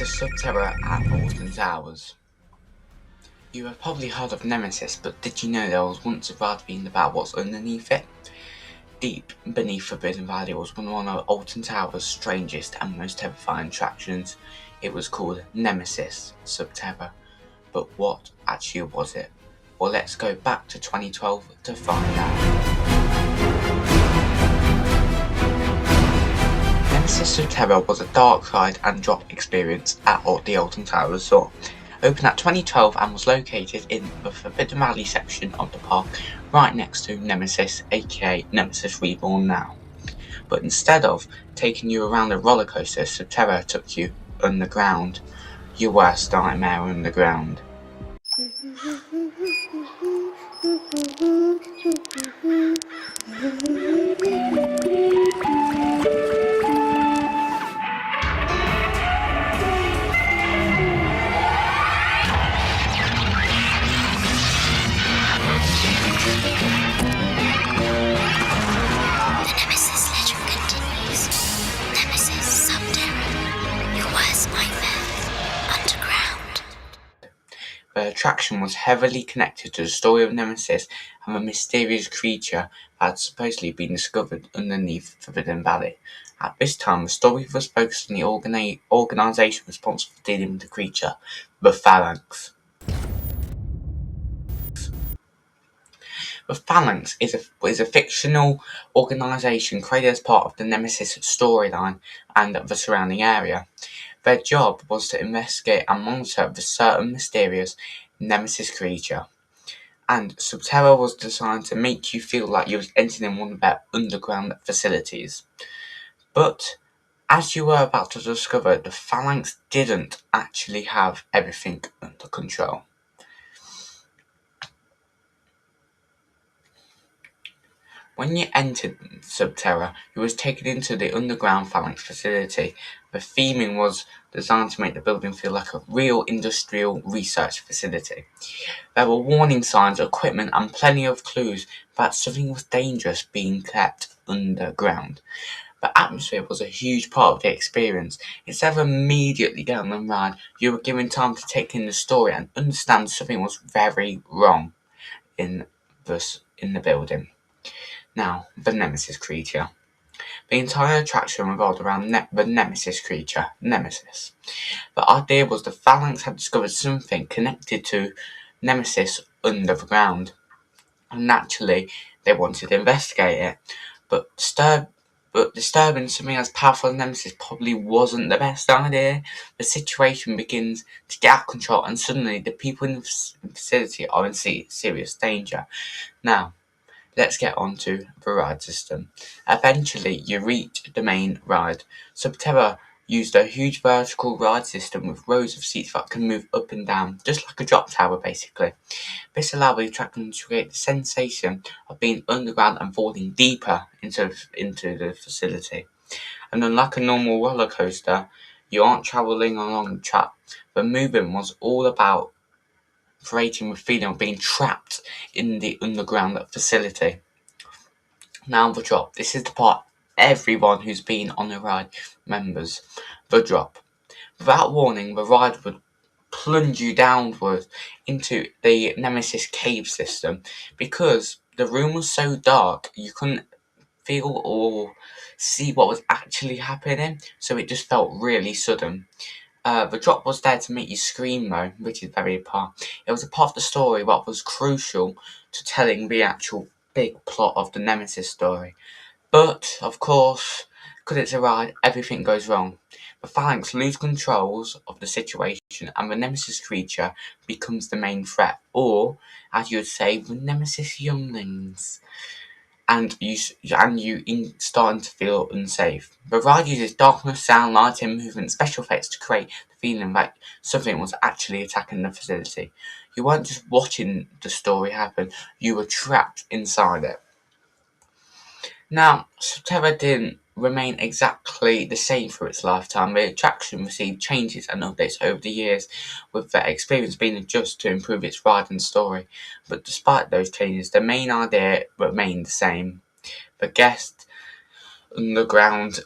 Nemesis Sub-Terra at Alton Towers. You have probably heard of Nemesis, but did you know there was once a ride being about what's underneath it? Deep beneath Forbidden Valley was one of Alton Towers' strangest and most terrifying attractions. It was called Nemesis Sub-Terra. But what actually was it? Well, let's go back to 2012 to find out. Nemesis Sub-Terra was a dark ride and drop experience at the Alton Towers Resort. Opened at 2012 and was located in the Forbidden Valley section of the park, right next to Nemesis, aka Nemesis Reborn now. But instead of taking you around a roller coaster, Sub-Terra took you underground. Your worst nightmare underground. Nemesis Sub-Terra, your worst nightmare, underground. The attraction was heavily connected to the story of Nemesis and the mysterious creature that had supposedly been discovered underneath Forbidden Valley. At this time, the story was focused on the organisation responsible for dealing with the creature, the Phalanx. The Phalanx is a fictional organisation created as part of the Nemesis storyline and the surrounding area. Their job was to investigate and monitor the certain mysterious Nemesis creature. And Sub-Terra was designed to make you feel like you was entering in one of their underground facilities. But as you were about to discover, the Phalanx didn't actually have everything under control. When you entered Sub-Terra, you was taken into the underground Phalanx facility. The theming was designed to make the building feel like a real industrial research facility. There were warning signs, equipment, and plenty of clues that something was dangerous being kept underground. The atmosphere was a huge part of the experience. Instead of immediately getting on the ride, you were given time to take in the story and understand something was very wrong in the building. Now, the Nemesis creature. The entire attraction revolved around the Nemesis creature, Nemesis. The idea was the Phalanx had discovered something connected to Nemesis under the ground. And naturally, they wanted to investigate it. But disturbing something as powerful as Nemesis probably wasn't the best idea. The situation begins to get out of control, and suddenly the people in the facility are in serious danger. Now, let's get on to the ride system. Eventually, you reach the main ride. Sub-Terra used a huge vertical ride system with rows of seats that can move up and down, just like a drop tower basically. This allowed the attraction to create the sensation of being underground and falling deeper into the facility. And unlike a normal roller coaster, you aren't travelling along the track. The movement was all about creating the feeling of being trapped in the underground facility. Now the drop. This is the part everyone who's been on the ride remembers. The drop. Without warning, the ride would plunge you downward into the Nemesis cave system. Because the room was so dark, you couldn't feel or see what was actually happening, so it just felt really sudden. The drop was there to make you scream though, which is very part. It was a part of the story that was crucial to telling the actual big plot of the Nemesis story. But, of course, because it's a ride, everything goes wrong. The Phalanx lose controls of the situation and the Nemesis creature becomes the main threat. Or, as you would say, the Nemesis younglings. And you starting to feel unsafe. The ride uses darkness, sound, lighting, movement, special effects to create the feeling that something was actually attacking the facility. You weren't just watching the story happen, you were trapped inside it. Now, Sub-Terra didn't remain exactly the same through its lifetime. The attraction received changes and updates over the years, with the experience being adjusted to improve its ride and story. But despite those changes, the main idea remained the same. The guest underground,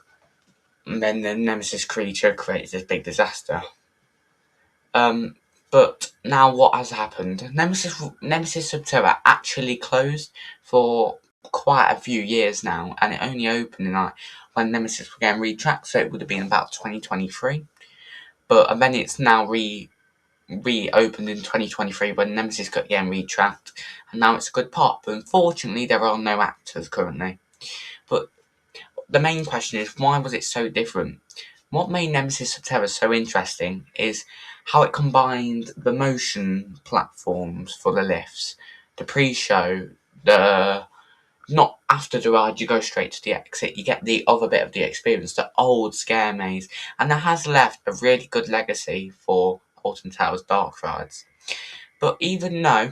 and then the Nemesis creature creates this big disaster. But now what has happened? Nemesis Sub-Terra actually closed for quite a few years now, and it only opened in when Nemesis began retracked, so it would have been about 2023. But then it's now reopened in 2023 when Nemesis got again retracked, and now it's a good pop. But unfortunately, there are no actors currently. But the main question is, why was it so different? What made Nemesis Sub-Terra so interesting is how it combined the motion platforms for the lifts, the pre-show, not after the ride you go straight to the exit, you get the other bit of the experience, the old scare maze, and that has left a really good legacy for Alton Towers dark rides. But even though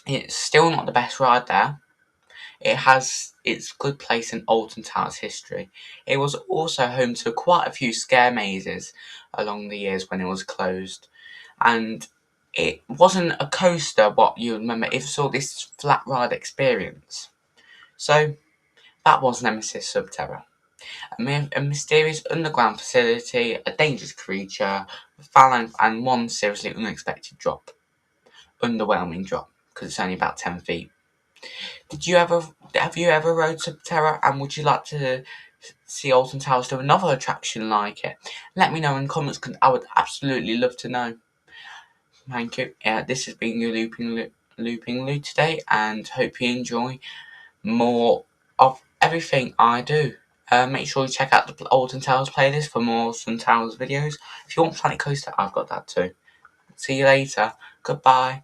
it's still not the best ride there, it has its good place in Alton Towers history. It was also home to quite a few scare mazes along the years when it was closed, and it wasn't a coaster what you remember. It was all this flat ride experience. So that was Nemesis Sub-Terra. A mysterious underground facility, a dangerous creature, a phalanx, and one seriously unexpected drop. Underwhelming drop, because it's only about 10 feet. Have you ever rode Sub-Terra, and would you like to see Alton Towers do another attraction like it? Let me know in comments, because I would absolutely love to know. Thank you. This has been your Looping Lew today, and hope you enjoy more of everything I do. Make sure you check out the Alton Towers playlist for more Alton Towers videos. If you want Planet Coaster, I've got that too. See you later. Goodbye.